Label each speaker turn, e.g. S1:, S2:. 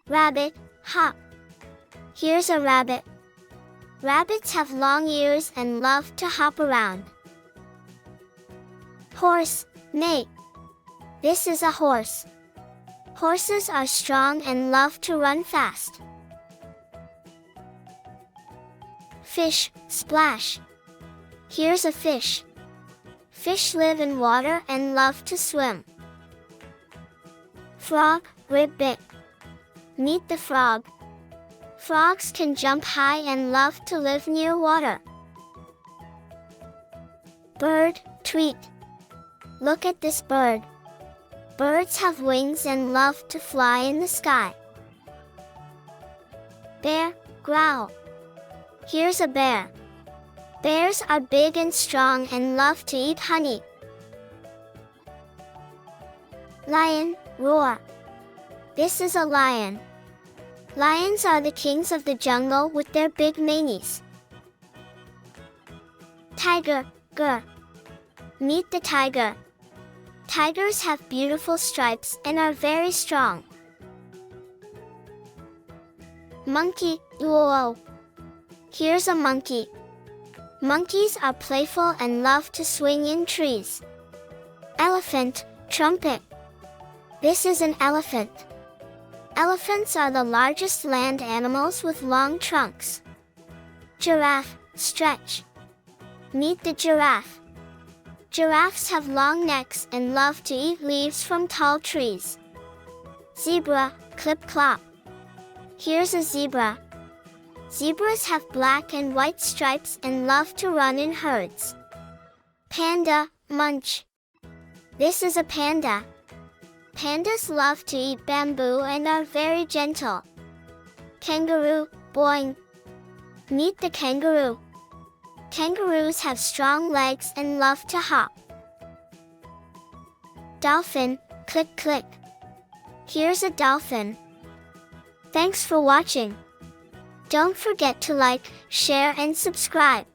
S1: Rabbit, hop. Here's a rabbit. Rabbits have long ears and love to hop around. Horse, neigh. This is a horse. Horses are strong and love to run fast. Fish, splash. Here's a fish. Fish live in water and love to swim. Frog, ribbit. Meet the frog. Frogs can jump high and love to live near water. Bird, tweet. Look at this bird. Birds have wings and love to fly in the sky. Bear, growl. Here's a bear. Bears are big and strong and love to eat honey. Lion, roar. This is a lion. Lions are the kings of the jungle with their big manes. Tiger, grr. Meet the tiger. Tigers have beautiful stripes and are very strong. Monkey, whoa. Here's a monkey. Monkeys are playful and love to swing in trees. Elephant, trumpet. This is an elephant. Elephants are the largest land animals with long trunks. Giraffe, stretch. Meet the giraffe. Giraffes have long necks and love to eat leaves from tall trees. Zebra, clip-clop. Here's a zebra. Zebras have black and white stripes and love to run in herds. Panda, munch. This is a panda. Pandas love to eat bamboo and are very gentle. Kangaroo, boing. Meet the kangaroo. Kangaroos have strong legs and love to hop. Dolphin, click click. Here's a dolphin. Thanks for watching. Don't forget to like, share and subscribe.